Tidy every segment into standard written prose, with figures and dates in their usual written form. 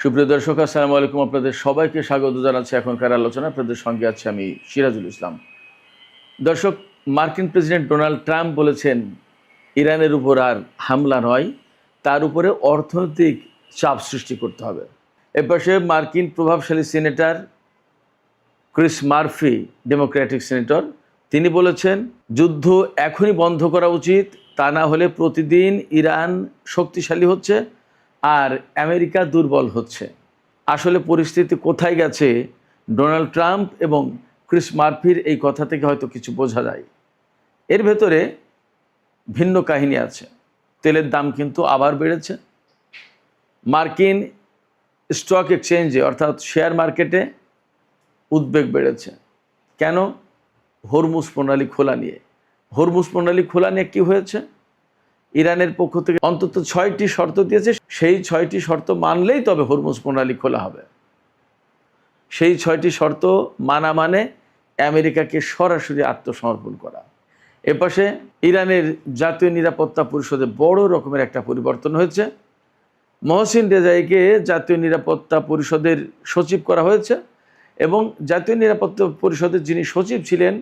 সুপ্রিয় দর্শক, আসসালামু আলাইকুম। আপনাদের সবাইকে স্বাগত জানাচ্ছি এখনকার আলোচনা। আপনাদের সঙ্গে আছি আমি সিরাজুল ইসলাম। দর্শক, মার্কিন প্রেসিডেন্ট ডোনাল্ড ট্রাম্প বলেছেন ইরানের উপর আর হামলা নয়, তার উপরে অর্থনৈতিক চাপ সৃষ্টি করতে হবে। এপাশে মার্কিন প্রভাবশালী senator Chris Murphy, Democratic senator, তিনি বলেছেন যুদ্ধ এখনই বন্ধ করা উচিত, তা না হলে প্রতিদিন ইরান শক্তিশালী হচ্ছে আর আমেরিকা দুর্বল হচ্ছে। আসলে পরিস্থিতি কোথায় গেছে, ডোনাল্ড ট্রাম্প এবং ক্রিস মার্ফির এই কথা থেকে হয়তো কিছু বোঝা যায়। এর ভেতরে ভিন্ন কাহিনী আছে। তেলের দাম কিন্তু আবার বেড়েছে। মার্কিন স্টক এক্সচেঞ্জে অর্থাৎ শেয়ার মার্কেটে উদ্বেগ বেড়েছে। কেন? হরমুজ প্রণালী খোলা নিয়ে। হরমুজ প্রণালী খোলা নিয়ে কী হয়েছে? ইরানের পক্ষ থেকে অন্তত 6টি শর্ত দিয়েছে, সেই 6টি শর্ত মানলেই তবে হরমুজ প্রণালী খোলা হবে। সেই 6টি শর্ত মানা মানে আমেরিকাকে সরাসরি আত্মসমর্পণ করা। এপাশে ইরানের জাতীয় নিরাপত্তা পরিষদে বড় রকমের একটা পরিবর্তন হয়েছে। মহসিন রেজাইকে জাতীয় নিরাপত্তা পরিষদের সচিব করা হয়েছে এবং জাতীয় নিরাপত্তা পরিষদের যিনি সচিব ছিলেন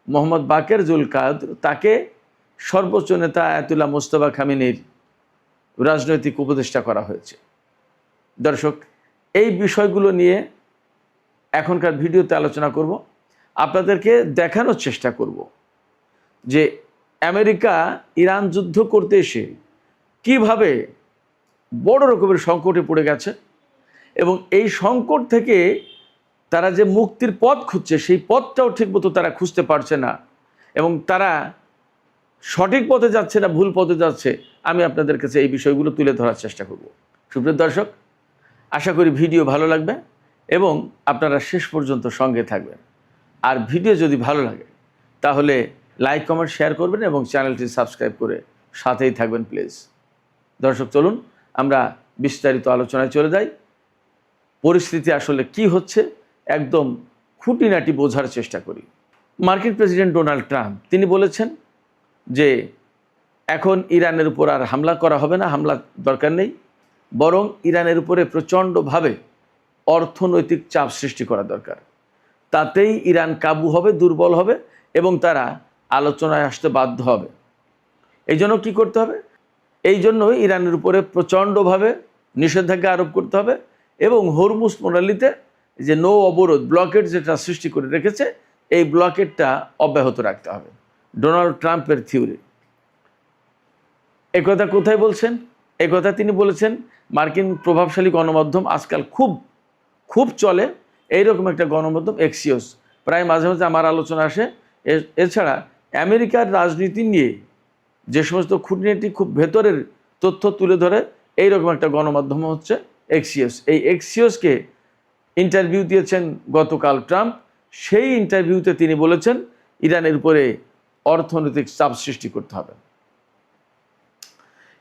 মোহাম্মদ বাকের জুলকাদর, তাকে সর্বোচ্চ নেতা আয়াতুল্লাহ মোস্তফা খামেনির রাজনৈতিক উপদেষ্টা করা হয়েছে। দর্শক, এই বিষয়গুলো নিয়ে এখনকার ভিডিওতে আলোচনা করব। আপনাদেরকে দেখানোর চেষ্টা করব যে আমেরিকা ইরান যুদ্ধ করতে এসে কিভাবে বড় রকমের সংকটে পড়ে গেছে এবং এই সংকট থেকে তারা যে মুক্তির পথ খুঁজছে সেই পথটাও ঠিকমতো তারা খুঁজতে পারছে না এবং তারা সঠিক পথে যাচ্ছে না ভুল পথে যাচ্ছে। আমি আপনাদের কাছে এই বিষয়গুলো তুলে ধরার চেষ্টা করব। সুপ্রিয় দর্শক, আশা করি ভিডিও ভালো লাগবে এবং আপনারা শেষ পর্যন্ত সঙ্গে থাকবেন। আর ভিডিও যদি ভালো লাগে তাহলে লাইক, কমেন্ট, শেয়ার করবেন এবং চ্যানেলটি সাবস্ক্রাইব করে সাথেই থাকবেন প্লিজ। দর্শক, চলুন আমরা বিস্তারিত আলোচনায় চলে যাই। পরিস্থিতি আসলে কি হচ্ছে একদম খুঁটিনাটি বোঝার চেষ্টা করি। মার্কিন প্রেসিডেন্ট ডোনাল্ড ট্রাম্প তিনি বলেছেন যে এখন ইরানের উপর আর হামলা করা হবে না, হামলা দরকার নেই, বরং ইরানের উপরে প্রচণ্ডভাবে অর্থনৈতিক চাপ সৃষ্টি করা দরকার। তাতেই ইরান কাবু হবে, দুর্বল হবে এবং তারা আলোচনায় আসতে বাধ্য হবে। এই জন্য কী করতে হবে? এই জন্যই ইরানের উপরে প্রচণ্ডভাবে নিষেধাজ্ঞা আরোপ করতে হবে এবং হরমুজ প্রণালীতে যে নৌ অবরোধ, ব্লকেট যেটা সৃষ্টি করে রেখেছে, এই ব্লকেটটা অব্যাহত রাখতে হবে। ডোনাল্ড ট্রাম্পের থিওরি। একথা কোথায় বলছেন? একথা তিনি বলেছেন মার্কিন প্রভাবশালী গণমাধ্যম আজকাল খুব চলে এইরকম একটা গণমাধ্যম এক্সিওস, প্রায় মাঝে মাঝে আমার আলোচনা আসে। এছাড়া আমেরিকার রাজনীতি নিয়ে যে সমস্ত খুঁটিনাটি খুব ভেতরের তথ্য তুলে ধরে এইরকম একটা গণমাধ্যম হচ্ছে এক্সিওস। এই এক্সিওসকে ইন্টারভিউ দিয়েছেন গতকাল ট্রাম্প। সেই ইন্টারভিউতে তিনি বলেছেন ইরানের উপরে অর্থনৈতিক চাপ সৃষ্টি করতে হবে।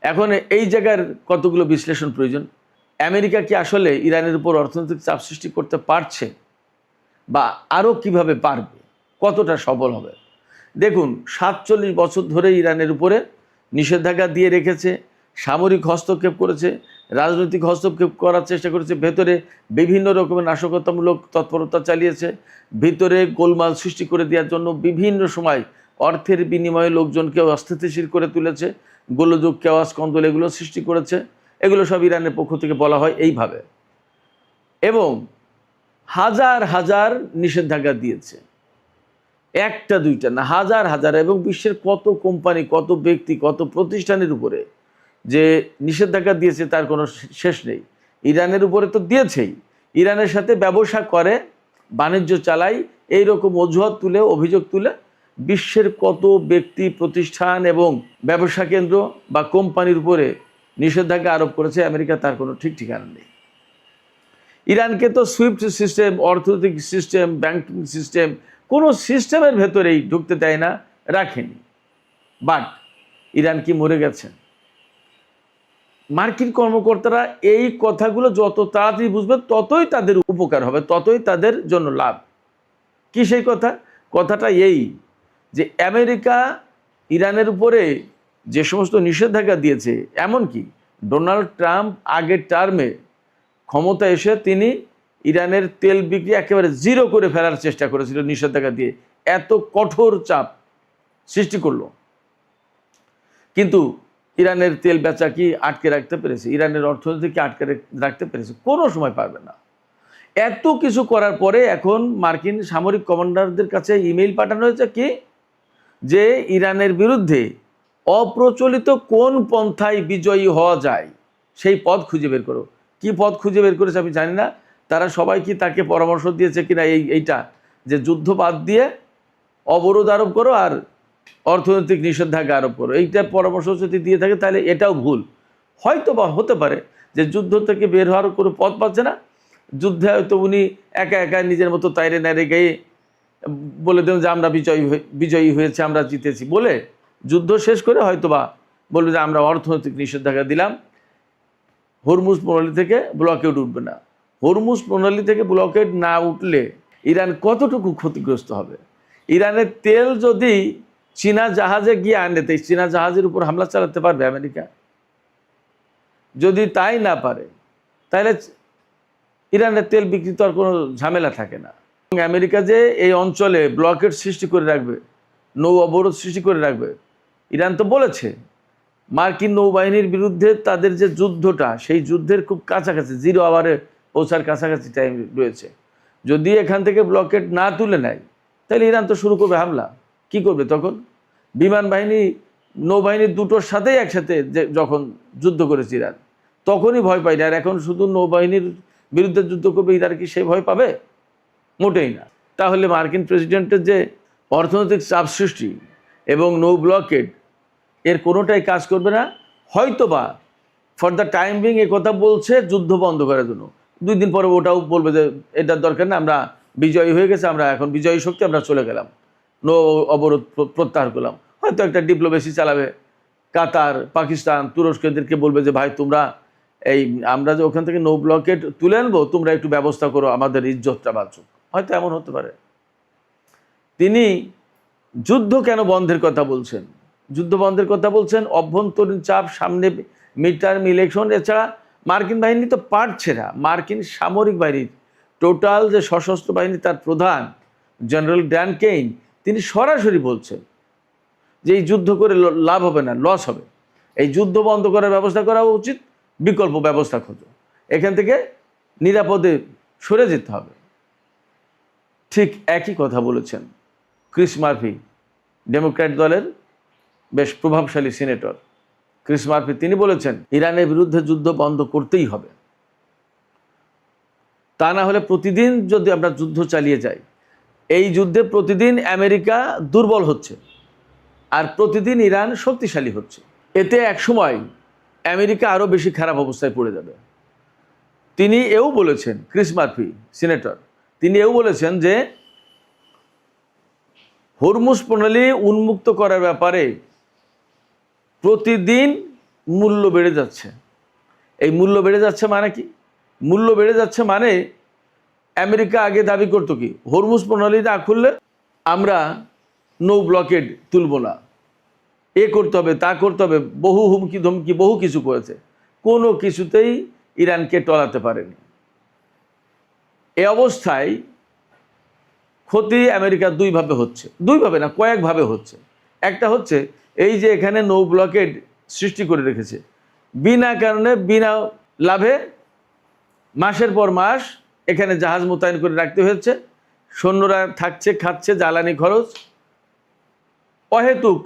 এখন এই জায়গার কতগুলো বিশ্লেষণ প্রয়োজন। আমেরিকা কি আসলে ইরানের উপর অর্থনৈতিক চাপ সৃষ্টি করতে পারছে বা আরও কিভাবে পারবে, কতটা সফল হবে? দেখুন, 47 বছর ধরে ইরানের উপরে নিষেধাজ্ঞা দিয়ে রেখেছে, সামরিক হস্তক্ষেপ করেছে, রাজনৈতিক হস্তক্ষেপ করার চেষ্টা করেছে, ভেতরে বিভিন্ন রকমের নাশকতামূলক তৎপরতা চালিয়েছে, ভিতরে গোলমাল সৃষ্টি করে দেওয়ার জন্য বিভিন্ন সময় অর্থের বিনিময়ে লোকজনকে অস্থিতিশীল করে তুলেছে, গোলযোগ, কেওয়াস, কন্দল এগুলো সৃষ্টি করেছে। এগুলো সব ইরানের পক্ষ থেকে বলা হয় এইভাবে। এবং হাজার হাজার নিষেধাজ্ঞা দিয়েছে, একটা দুইটা না, হাজার হাজার, এবং বিশ্বের কত কোম্পানি, কত ব্যক্তি, কত প্রতিষ্ঠানের উপরে যে নিষেধাজ্ঞা দিয়েছে তার কোনো শেষ নেই। ইরানের উপরে তো দিয়েছেই, ইরানের সাথে ব্যবসা করে, বাণিজ্য চালায়, এইরকম অজুহাত তুলে, অভিযোগ তুলে বিশ্বের কত ব্যক্তি, প্রতিষ্ঠান এবং ব্যবসা কেন্দ্র বা কোম্পানির উপরে নিষেধাজ্ঞা আরোপ করেছে আমেরিকা, তার কোনো ঠিক ঠিকানা নেই। ইরানকে তো সুইফট সিস্টেম, অর্থনৈতিক সিস্টেম, ব্যাংকিং সিস্টেম, কোনো সিস্টেমের ভেতরেই ঢুকতে দেয় না, রাখেনি। বাট ইরান কি মরে গেছে? মার্কিন কর্মকর্তারা এই কথাগুলো যত তাড়াতাড়ি বুঝবে ততই তাদের উপকার হবে, ততই তাদের জন্য লাভ। কি সেই কথা? কথাটা এই যে আমেরিকা ইরানের উপরে যে সমস্ত নিষেধাজ্ঞা দিয়েছে, এমনকি ডোনাল্ড ট্রাম্প আগের টার্মে ক্ষমতা এসে তিনি ইরানের তেল বিক্রি একেবারে জিরো করে ফেলার চেষ্টা করেছিল নিষেধাজ্ঞা দিয়ে, এত কঠোর চাপ সৃষ্টি করলো। কিন্তু ইরানের তেল বেচা কি আটকে রাখতে পেরেছে? ইরানের অর্থনীতি কি আটকে রাখতে পেরেছে? কোনো সময় পারবে না। এত কিছু করার পরে এখন মার্কিন সামরিক কমান্ডারদের কাছে ইমেইল পাঠানো হয়েছে কি, যে ইরানের বিরুদ্ধে অপ্রচলিত কোন পন্থায় বিজয়ী হওয়া যায় সেই পথ খুঁজে বের করো। কি পথ খুঁজে বের করেছে আমি জানি না। তারা সবাই কি তাকে পরামর্শ দিয়েছে কিনা এইটা যে যুদ্ধ বাদ দিয়ে অবরোধ আরোপ করো আর অর্থনৈতিক নিষেধাজ্ঞা আরোপ করো, এইটা পরামর্শ যদি দিয়ে থাকে তাহলে এটাও ভুল। হয়তো বা হতে পারে যে যুদ্ধ থেকে বের হওয়ার কোনো পথ পাচ্ছে না, যুদ্ধে হয়তো উনি একা একা নিজের মতো তাইরে নাইরে গিয়ে বলে দেন যে আমরা বিজয়ী হয়েছে, আমরা জিতেছি বলে যুদ্ধ শেষ করে হয়তো বা বলবে যে আমরা অর্থনৈতিক নিষেধাজ্ঞা দিলাম, হরমুজ প্রণালী থেকে ব্লকেড উঠবে না। হরমুজ প্রণালী থেকে ব্লকেড না উঠলে ইরান কতটুকু ক্ষতিগ্রস্ত হবে? ইরানের তেল যদি চীনা জাহাজে গিয়ে আনে, তাই চীনা জাহাজের উপর হামলা চালাতে পারবে আমেরিকা? যদি তাই না পারে তাহলে ইরানের তেল বিক্রি তো আর কোনো ঝামেলা থাকে না। আমেরিকা যে এই অঞ্চলে ব্লকেড সৃষ্টি করে রাখবে, নৌ অবরোধ সৃষ্টি করে রাখবে, ইরান তো বলেছে মার্কিন নৌবাহিনীর বিরুদ্ধে তাদের যে যুদ্ধটা, সেই যুদ্ধের খুব কাছাকাছি, 0 আওয়ারে পৌঁছার কাছাকাছি টাইম রয়েছে। যদি এখান থেকে ব্লকেড না তুলে নেয় তাহলে ইরান তো শুরু করবে হামলা। কি করবে তখন? বিমান বাহিনী নৌবাহিনী দুটোর সাথেই একসাথে যখন যুদ্ধ করেছে ইরান, তখনই ভয় পায় না। আর এখন শুধু নৌবাহিনীর বিরুদ্ধে যুদ্ধ করবে, ইরান কি সেই ভয় পাবে? মোটেই না। তাহলে মার্কিন প্রেসিডেন্টের যে অর্থনৈতিক চাপ সৃষ্টি এবং নৌ ব্লকেড, এর কোনোটাই কাজ করবে না। হয়তোবা for the time being a কথা বলছে যুদ্ধ বন্ধ করার জন্য, 2 দিন পরে ওটাও বলবে যে এটার দরকার না, আমরা বিজয়ী হয়ে গেছে, আমরা এখন বিজয়ী শক্তি, আমরা চলে গেলাম, নৌ অবরোধ প্রত্যাহার করলাম। হয়তো একটা ডিপ্লোমেসি চালাবে, কাতার, পাকিস্তান, তুরস্ক এদেরকে বলবে যে ভাই তোমরা আমরা যে ওখান থেকে নৌ ব্লকেড তুলে আনবো, তোমরা একটু ব্যবস্থা করো, আমাদের ইজ্জতটা বাঁচুক। হয়তো এমন হতে পারে। তিনি যুদ্ধ কেন বন্ধের কথা বলছেন? যুদ্ধ বন্ধের কথা বলছেন অভ্যন্তরীণ চাপ, সামনে মিড টার্ম ইলেকশন, এছাড়া মার্কিন বাহিনী তো পারছে না। মার্কিন সামরিক বাহিনীর টোটাল যে সশস্ত্র বাহিনী, তার প্রধান জেনারেল ড্যান কেইন তিনি সরাসরি বলছেন যে এই যুদ্ধ করে লাভ হবে না, লস হবে, এই যুদ্ধ বন্ধ করার ব্যবস্থা করা উচিত, বিকল্প ব্যবস্থা খোঁজো, এখান থেকে নিরাপদে সরে যেতে হবে। ঠিক একই কথা বলেছেন ক্রিস মার্ফি, ডেমোক্র্যাট দলের বেশ প্রভাবশালী সিনেটর ক্রিস মার্ফি। তিনি বলেছেন ইরানের বিরুদ্ধে যুদ্ধ বন্ধ করতেই হবে, তা না হলে প্রতিদিন যদি আমরা যুদ্ধ চালিয়ে যাই, এই যুদ্ধে প্রতিদিন আমেরিকা দুর্বল হচ্ছে আর প্রতিদিন ইরান শক্তিশালী হচ্ছে, এতে একসময় আমেরিকা আরও বেশি খারাপ অবস্থায় পড়ে যাবে। তিনি এও বলেছেন, ক্রিস মার্ফি সিনেটর, তিনি এও বলেছেন যে হরমুজ প্রণালী উন্মুক্ত করার ব্যাপারে প্রতিদিন মূল্য বেড়ে যাচ্ছে। এই মূল্য বেড়ে যাচ্ছে মানে কি? মূল্য বেড়ে যাচ্ছে মানে আমেরিকা আগে দাবি করতো কি, হরমুজ প্রণালী না খুললে আমরা নৌ ব্লকেড তুলব না, এ করতে হবে, তা করতে হবে, বহু হুমকি ধমকি, বহু কিছু করেছে, কোনো কিছুতেই ইরানকে টলাতে পারেনি। এ অবস্থায় ক্ষতি আমেরিকা দুইভাবে হচ্ছে, দুইভাবে না কয়েকভাবে হচ্ছে। একটা হচ্ছে এই যে এখানে নৌ ব্লকেড সৃষ্টি করে রেখেছে, বিনা কারণে বিনা লাভে মাসের পর মাস এখানে জাহাজ মোতায়েন করে রাখতে হয়েছে, সৈন্যরা থাকছে, খাচ্ছে, জ্বালানি খরচ, অহেতুক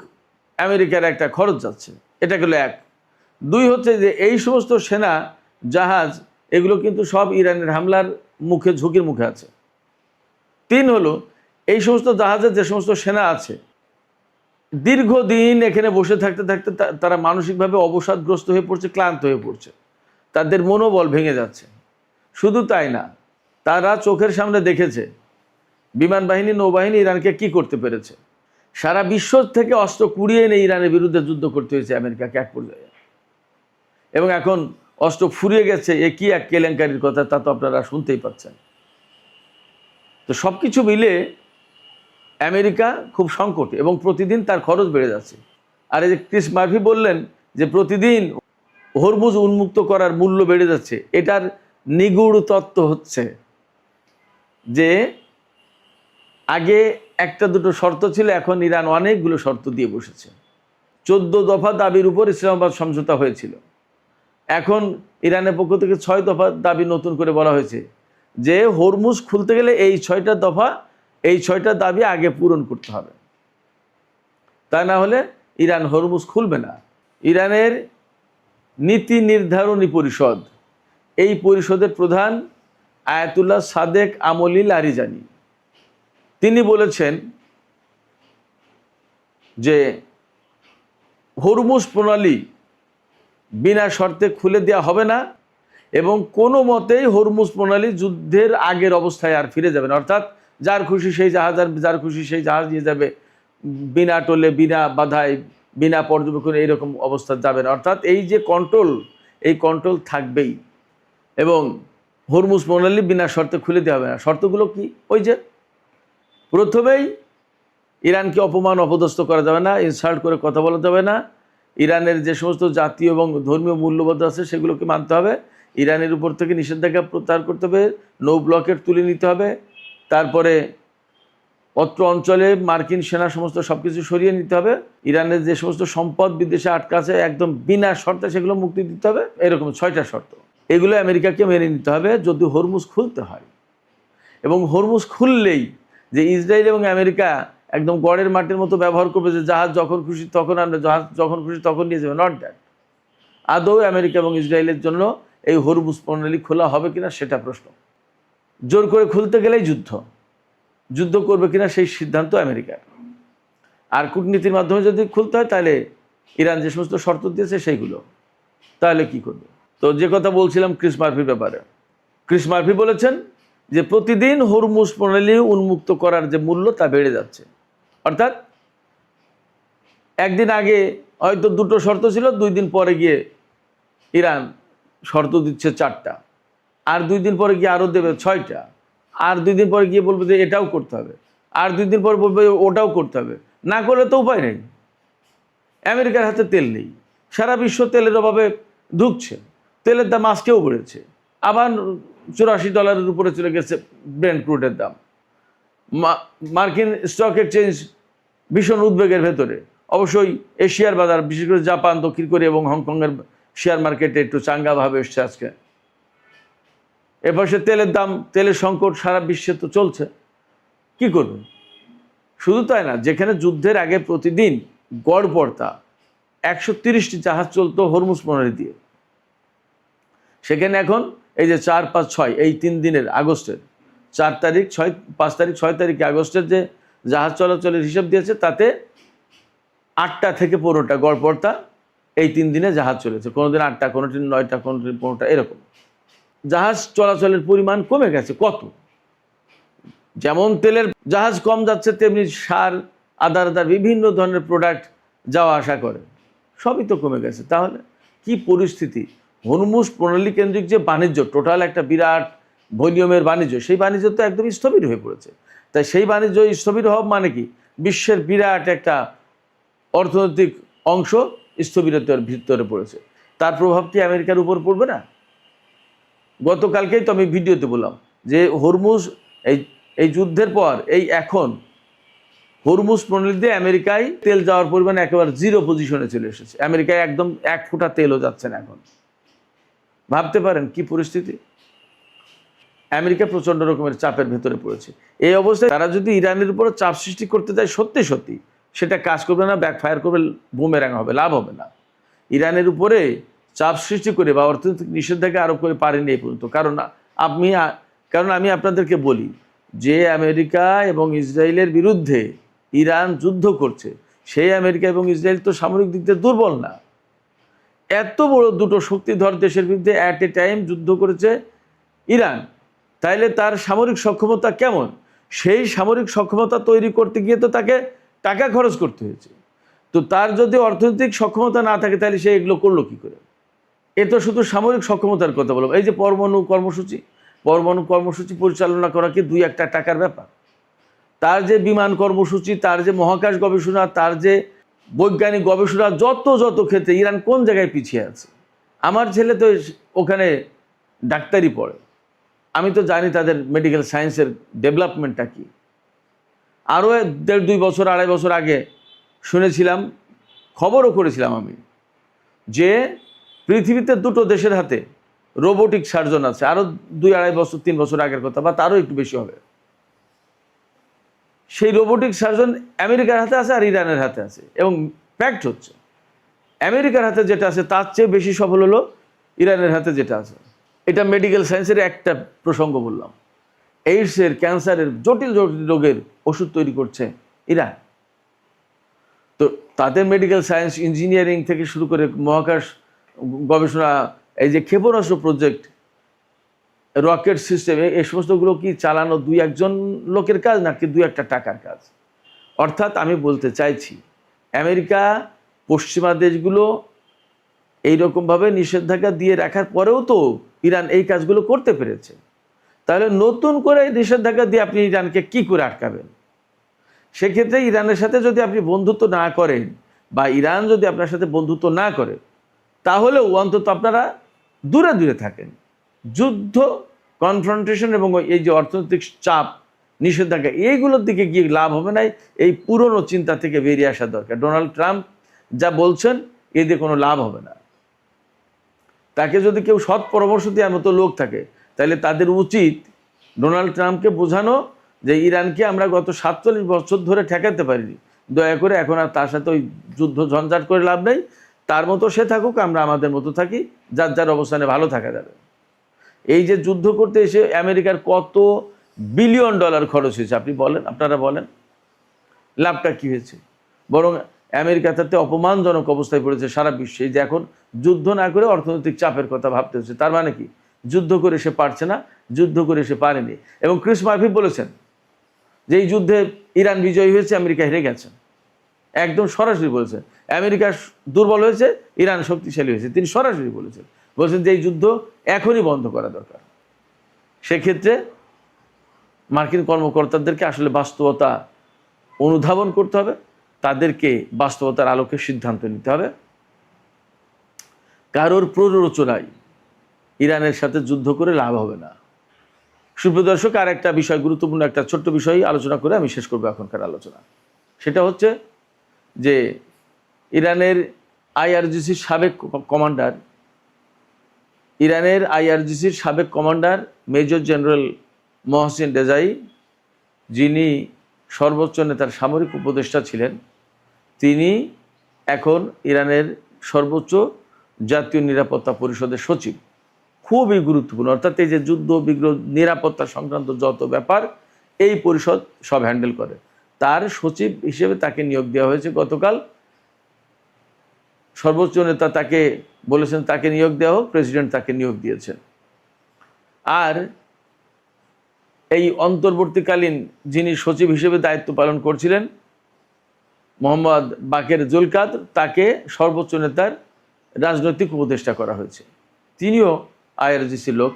আমেরিকার একটা খরচ যাচ্ছে। এটা গেল এক। 2 হচ্ছে যে এই সমস্ত সেনা জাহাজ এগুলো কিন্তু সব ইরানের হামলার মুখে, ঝুঁকির মুখে আছে। 3 হলো এই সমস্ত জাহাজের যে সমস্ত সেনা আছে, দীর্ঘদিন এখানে বসে থাকতে থাকতে তারা মানসিকভাবে অবসাদগ্রস্ত হয়ে পড়ছে, ক্লান্ত হয়ে পড়ছে, তাদের মনোবল ভেঙে যাচ্ছে। শুধু তাই না, তারা চোখের সামনে দেখেছে বিমান বাহিনী, নৌবাহিনী ইরানকে কি করতে পেরেছে। সারা বিশ্ব থেকে অস্ত্র কুড়িয়ে এনে ইরানের বিরুদ্ধে যুদ্ধ করতে হয়েছে আমেরিকাকে এক পর্যায়ে, এবং এখন অস্ত্র ফুরিয়ে গেছে। এ কি এক কেলেঙ্কারির কথা, তা তো আপনারা শুনতেই পাচ্ছেন। তো সব কিছু মিলে আমেরিকা খুব সংকটে এবং প্রতিদিন তার খরচ বেড়ে যাচ্ছে। আর এই যে ক্রিস মার্ফি বললেন যে প্রতিদিন হরমুজ উন্মুক্ত করার মূল্য বেড়ে যাচ্ছে, এটার নিগূঢ় তত্ত্ব হচ্ছে যে আগে একটা দুটো শর্ত ছিল, এখন ইরান অনেকগুলো শর্ত দিয়ে বসেছে। 14 দফা দাবির উপর ইসলামাবাদ সমঝোতা হয়েছিল, এখন ইরানের পক্ষ থেকে 6 দফা দাবি নতুন করে বলা হয়েছে যে হরমুজ খুলতে গেলে এই 6টা দফা, এই 6টা দাবি আগে পূরণ করতে হবে, তা না হলে ইরান হরমুজ খুলবে না। ইরানের নীতি নির্ধারণী পরিষদ, এই পরিষদের প্রধান আয়াতুল্লাহ সাদেক আমলি লারিজানি, তিনি বলেছেন যে হরমুজ প্রণালী বিনা শর্তে খুলে দেওয়া হবে না এবং কোনো মতেই হরমুজ প্রণালী যুদ্ধের আগের অবস্থায় আর ফিরে যাবে না। অর্থাৎ যার খুশি সেই জাহাজ আর যার খুশি সেই জাহাজ নিয়ে যাবে, বিনা টোলে, বিনা বাধায়, বিনা পর্যবেক্ষণে এইরকম অবস্থা যাবে না। অর্থাৎ এই যে কন্ট্রোল, এই কন্ট্রোল থাকবেই এবং হরমুজ প্রণালী বিনা শর্তে খুলে দেওয়া হবে না। শর্তগুলো কি? ওই যে প্রথমেই ইরানকে অপমান অপদস্থ করা যাবে না, ইনসাল্ট করে কথা বলা যাবে না, ইরানের যে সমস্ত জাতীয় এবং ধর্মীয় মূল্যবোধ আছে সেগুলোকে মানতে হবে, ইরানের উপর থেকে নিষেধাজ্ঞা প্রত্যাহার করতে হবে, নো ব্লকেট তুলে নিতে হবে, তারপরে অত্র অঞ্চলে মার্কিন সেনা সমস্ত সব কিছু সরিয়ে নিতে হবে, ইরানের যে সমস্ত সম্পদ বিদেশে আটকা আছে একদম বিনা শর্তে সেগুলো মুক্তি দিতে হবে। এরকম 6টা শর্ত, এগুলো আমেরিকাকে মেনে নিতে হবে যদি হরমুজ খুলতে হয়। এবং হরমুজ খুললেই যে ইসরায়েল এবং আমেরিকা একদম গড়ের মাটির মতো ব্যবহার করবে, যে জাহাজ যখন খুশি তখন আনবে, জাহাজ যখন খুশি তখন নিয়ে যাবে, নট দ্যাট। আদৌ আমেরিকা এবং ইসরায়েলের জন্য এই হরমুজ প্রণালী খোলা হবে কিনা সেটা প্রশ্ন। জোর করে খুলতে গেলেই যুদ্ধ করবে কিনা সেই সিদ্ধান্ত আমেরিকার। আর কূটনীতির মাধ্যমে যদি খুলতে হয় তাহলে ইরান যে সমস্ত শর্ত দিয়েছে সেইগুলো, তাহলে কি করবে? তো যে কথা বলছিলাম ক্রিস মার্ফির ব্যাপারে, ক্রিস মার্ফি বলেছেন যে প্রতিদিন হরমুজ প্রণালী উন্মুক্ত করার যে মূল্য তা বেড়ে যাচ্ছে। অর্থাৎ একদিন আগে হয়তো 2টো শর্ত ছিল, 2 দিন পরে গিয়ে ইরান শর্ত দিচ্ছে 4টা, আর 2 দিন পরে গিয়ে আরও দেবে 6টা, আর 2 দিন পরে গিয়ে বলবে যে এটাও করতে হবে, আর 2 দিন পরে বলবে ওটাও করতে হবে। না করলে তো উপায় নেই, আমেরিকার হাতে তেল নেই, সারা বিশ্ব তেলের অভাবে ধুঁকছে, তেলের দাম আজকেও বেড়েছে, আবার $84 উপরে চলে গেছে ব্রেন্ট ক্রুডের দাম। মার্কিন স্টক এক্সচেঞ্জ ভীষণ উদ্বেগের ভেতরে। অবশ্যই এশিয়ার বাজার, বিশেষ করে জাপান, দক্ষিণ কোরিয়া এবং হংকংয়ের শেয়ার মার্কেটে একটু চাঙ্গাভাবে এসছে আজকে। এপাশে তেলের দাম, তেলের সংকট সারা বিশ্বে তো চলছে, কি করবে? শুধু তাই না, যেখানে যুদ্ধের আগে প্রতিদিন গড় পড়তা 130টি জাহাজ চলতো হরমুজ প্রণালী দিয়ে, সেখানে এখন এই যে 4, 5, 6 এই 3 দিনের আগস্টের 4 তারিখ, 5 তারিখ, 6 তারিখে আগস্টের যে জাহাজ চলাচলের হিসাব দিয়েছে তাতে 8টা থেকে 15টা গড় পড়তা এই 3 দিনে জাহাজ চলেছে। কোনোদিন 8টা, কোনোদিন 9টা, কোনোদিন 15টা, এরকম জাহাজ চলাচলের পরিমাণ কমে গেছে। কত? যেমন তেলের জাহাজ কম যাচ্ছে, তেমনি সার, আদার বিভিন্ন ধরনের প্রোডাক্ট যাওয়া আসা করে, সবই তো কমে গেছে। তাহলে কি পরিস্থিতি? হরমুজ প্রণালী কেন্দ্রিক যে বাণিজ্য, টোটাল একটা বিরাট ভলিউমের বাণিজ্য, সেই বাণিজ্য তো একদম স্থবির হয়ে পড়েছে। তাই সেই বাণিজ্য স্থবির হওয়া মানে কি? বিশ্বের বিরাট একটা অর্থনৈতিক অংশ স্থবিরতার ভিতরে পড়েছে। তার প্রভাব কি আমেরিকার উপর পড়বে না? গতকালকেই তো আমি ভিডিওতে বললাম যে হরমুজ এই যুদ্ধের পর এখন হরমুজ প্রণালী দিয়ে আমেরিকায় তেল যাওয়ার পরিমাণ একেবারে 0 পজিশনে চলে এসেছে। আমেরিকায় একদম 1 ফোঁটা তেলও যাচ্ছে না এখন। ভাবতে পারেন কি পরিস্থিতি? আমেরিকা প্রচণ্ড রকমের চাপের ভেতরে পড়েছে। এই অবস্থায় তারা যদি ইরানের উপর চাপ সৃষ্টি করতে যায়, সত্যি সত্যি সেটা কাজ করবে না, ব্যাকফায়ার করবে, বুমেরাং হবে, লাভ হবে না। ইরানের উপরে চাপ সৃষ্টি করে বা অর্থনৈতিক নিষেধাজ্ঞা আরোপ করে পারেনি এই পর্যন্ত। কারণ আমি আপনাদেরকে বলি যে আমেরিকা এবং ইসরায়েলের বিরুদ্ধে ইরান যুদ্ধ করছে, সেই আমেরিকা এবং ইসরায়েল তো সামরিক দিক দিয়ে দুর্বল না। এত বড় দুটো শক্তিধর দেশের বিরুদ্ধে অ্যাট এ টাইম যুদ্ধ করেছে ইরান, তাইলে তার সামরিক সক্ষমতা কেমন? সেই সামরিক সক্ষমতা তৈরি করতে গিয়ে তো তাকে টাকা খরচ করতে হয়েছে। তো তার যদি অর্থনৈতিক সক্ষমতা না থাকে তাহলে সে এগুলো করলো কী করে? এ তো শুধু সামরিক সক্ষমতার কথা বলবো। এই যে পরমাণু কর্মসূচি পরিচালনা করা কি 2-1 টাকার ব্যাপার? তার যে বিমান কর্মসূচি, তার যে মহাকাশ গবেষণা, তার যে বৈজ্ঞানিক গবেষণা, যত ক্ষেত্রে ইরান কোন জায়গায় পিছিয়ে আছে। আমার ছেলে তো ওখানে ডাক্তারি পড়ে, আমি তো জানি তাদের মেডিকেল সায়েন্সের ডেভেলপমেন্টটা কী। আরও 1.5-2 বছর 2.5 বছর আগে শুনেছিলাম, খবরও করেছিলাম আমি, যে পৃথিবীতে 2টো দেশের হাতে রোবোটিক সার্জন আছে। আরও 2-2.5 বছর 3 বছর আগের কথা, বা তারও একটু বেশি হবে। সেই রোবোটিক সার্জন আমেরিকার হাতে আছে আর ইরানের হাতে আছে। এবং ফ্যাক্ট হচ্ছে, আমেরিকার হাতে যেটা আছে তার চেয়ে বেশি সফল হলো ইরানের হাতে যেটা আছে। এটা মেডিকেল সায়েন্সের একটা প্রসঙ্গ বললাম। এইডসের, ক্যান্সারের, জটিল জটিল রোগের ওষুধ তৈরি করছে ইরান। তো তাদের মেডিকেল সায়েন্স, ইঞ্জিনিয়ারিং থেকে শুরু করে মহাকাশ গবেষণা, এই যে ক্ষেপণাস্ত্র প্রজেক্ট, রকেট সিস্টেম, এই সমস্তগুলো কি চালানো 2-1 লোকের কাজ, নাকি 2-1 টাকার কাজ? অর্থাৎ আমি বলতে চাইছি, আমেরিকা, পশ্চিমা দেশগুলো এইরকমভাবে নিষেধাজ্ঞা দিয়ে রাখার পরেও তো ইরান এই কাজগুলো করতে পেরেছে। তাহলে নতুন করে নিষেধাজ্ঞা দিয়ে আপনি ইরানকে কি করে আটকাবেন? সেক্ষেত্রে ইরানের সাথে যদি আপনি বন্ধুত্ব না করেন, বা ইরান যদি আপনার সাথে বন্ধুত্ব না করে, তাহলেও অন্তত আপনারা দূরে দূরে থাকেন। যুদ্ধ, কনফ্রন্টেশন এবং এই যে অর্থনৈতিক চাপ, নিষেধাজ্ঞা, এইগুলোর দিকে গিয়ে লাভ হবে না। এই পুরনো চিন্তা থেকে বেরিয়ে আসা দরকার। ডোনাল্ড ট্রাম্প যা বলছেন, এতে কোনো লাভ হবে না। তাকে যদি কেউ সৎ পরামর্শ দেওয়ার মতো লোক থাকে, তাহলে তাদের উচিত ডোনাল্ড ট্রাম্পকে বোঝানো যে ইরানকে আমরা গত 47 বছর ধরে ঠেকাতে পারিনি, দয়া করে এখন আর তার সাথে ওই যুদ্ধ ঝঞ্ঝাট করে লাভ নেই। তার মতো সে থাকুক, আমরা আমাদের মতো থাকি, যার যার অবস্থানে ভালো থাকা যাবে। এই যে যুদ্ধ করতে এসে আমেরিকার কত বিলিয়ন ডলার খরচ হয়েছে আপনি বলেন, আপনারা বলেন, লাভটা কী হয়েছে? বরং আমেরিকা তাতে অপমানজনক অবস্থায় পড়েছে সারা বিশ্বে। যে এখন যুদ্ধ না করে অর্থনৈতিক চাপের কথা ভাবতে হচ্ছে। তার মানে কি? যুদ্ধ করে সে পারছে না, যুদ্ধ করে সে পারেনি। এবং ক্রিস মার্ফি বলেছেন যে এই যুদ্ধে ইরান বিজয়ী হয়েছে, আমেরিকা হেরে গেছে। একদম সরাসরি বলেছেন। আমেরিকা দুর্বল হয়েছে, ইরান শক্তিশালী হয়েছে। তিনি সরাসরি বলেছেন যে এই যুদ্ধ এখনই বন্ধ করা দরকার। সেক্ষেত্রে মার্কিন কর্মকর্তাদেরকে আসলে বাস্তবতা অনুধাবন করতে হবে, তাদেরকে বাস্তবতার আলোকে সিদ্ধান্ত নিতে হবে। কারোর প্ররোচনায় ইরানের সাথে যুদ্ধ করে লাভ হবে না। সুপ্রিয় দর্শক, আর একটা বিষয়, গুরুত্বপূর্ণ একটা ছোট্ট বিষয় আলোচনা করে আমি শেষ করবো এখনকার আলোচনা। সেটা হচ্ছে যে ইরানের আইআরজিসির সাবেক commander major general Mohsin Rezaei, যিনি সর্বোচ্চ নেতার সামরিক উপদেষ্টা ছিলেন, তিনি এখন ইরানের সর্বোচ্চ জাতীয় নিরাপত্তা পরিষদের সচিব। খুবই গুরুত্বপূর্ণ। অর্থাৎ এই যে যুদ্ধ বিগ্রহ, নিরাপত্তা সংক্রান্ত যত ব্যাপার এই পরিষদ সব হ্যান্ডেল করে। তার সচিব হিসেবে তাকে নিয়োগ দেওয়া হয়েছে গতকাল। সর্বোচ্চ নেতা তাকে বলেছেন তাকে নিয়োগ দেওয়া হোক, প্রেসিডেন্ট তাকে নিয়োগ দিয়েছেন। আর এই অন্তর্বর্তীকালীন যিনি সচিব হিসেবে দায়িত্ব পালন করছিলেন, মোহাম্মদ বাকের জুলকাদ, তাকে সর্বোচ্চ নেতার রাজনৈতিক উপদেষ্টা করা হয়েছে। তিনিও আইআরজিসির লোক।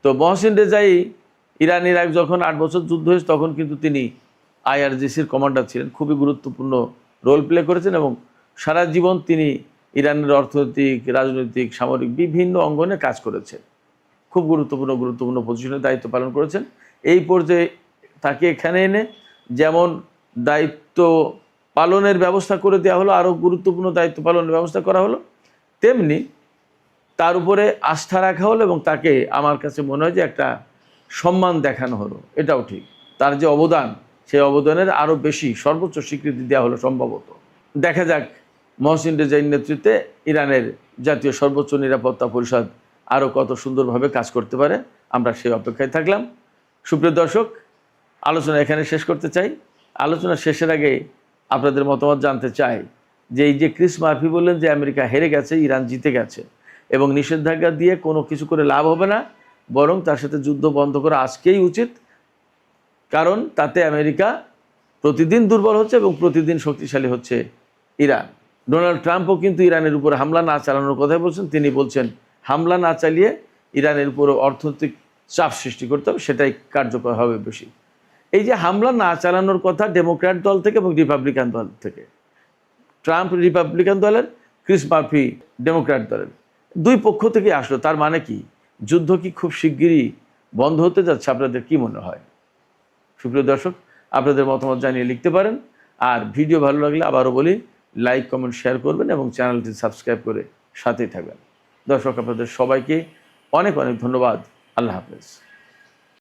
তো মহসিন রেজাই, ইরান ইরাক যখন 8 বছর যুদ্ধ হয়েছে, তখন কিন্তু তিনি আইআরজিসির কমান্ডার ছিলেন। খুবই গুরুত্বপূর্ণ রোল প্লে করেছেন এবং সারা জীবন তিনি ইরানের অর্থনৈতিক, রাজনৈতিক, সামরিক বিভিন্ন অঙ্গনে কাজ করেছেন। খুব গুরুত্বপূর্ণ পজিশনে দায়িত্ব পালন করেছেন। এই পর্যায়ে তাকে এখানে এনে যেমন দায়িত্ব পালনের ব্যবস্থা করে দেওয়া হলো, আরও গুরুত্বপূর্ণ দায়িত্ব পালনের ব্যবস্থা করা হলো, তেমনি তার উপরে আস্থা রাখা হলো এবং তাকে, আমার কাছে মনে হয় যে একটা সম্মান দেখানো হলো। এটাও ঠিক, তার যে অবদান, সেই অবদানের আরও বেশি সর্বোচ্চ স্বীকৃতি দেওয়া হলো সম্ভবত। দেখা যাক মহসিন রেজাইর নেতৃত্বে ইরানের জাতীয় সর্বোচ্চ নিরাপত্তা পরিষদ আরও কত সুন্দরভাবে কাজ করতে পারে। আমরা সেই অপেক্ষায় থাকলাম। সুপ্রিয় দর্শক, আলোচনা এখানে শেষ করতে চাই। আলোচনা শেষের আগে আপনাদের মতামত জানতে চাই যে এই যে ক্রিস মার্ফি বললেন যে আমেরিকা হেরে গেছে, ইরান জিতে গেছে এবং নিষেধাজ্ঞা দিয়ে কোনো কিছু করে লাভ হবে না, বরং তার সাথে যুদ্ধ বন্ধ করা আজকেই উচিত। কারণ তাতে আমেরিকা প্রতিদিন দুর্বল হচ্ছে এবং প্রতিদিন শক্তিশালী হচ্ছে ইরান। ডোনাল্ড ট্রাম্পও কিন্তু ইরানের উপর হামলা না চালানোর কথাই বলছেন। তিনি বলছেন হামলা না চালিয়ে ইরানের উপর অর্থনৈতিক চাপ সৃষ্টি করতে হবে, সেটাই কার্যকর হবে বেশি। এই যে হামলা না চালানোর কথা ডেমোক্র্যাট দল থেকে এবং রিপাবলিকান দল থেকে, ট্রাম্প রিপাবলিকান দলের, ক্রিস মার্ফি ডেমোক্র্যাট দলের, দুই পক্ষ থেকে আসলো। তার মানে কি? যুদ্ধ কি খুব শিগগিরই বন্ধ হতে যাচ্ছে? আপনাদের কি মনে হয়? সুপ্রিয় দর্শক, আপনাদের মতামত জানিয়ে লিখতে পারেন। আর ভিডিও ভালো লাগলে আবারও বলি, লাইক, কমেন্ট, শেয়ার করবেন এবং চ্যানেলটি সাবস্ক্রাইব করে সাথেই থাকবেন। দর্শক, আপনাদের সবাইকে অনেক অনেক ধন্যবাদ। আল্লাহ হাফেজ।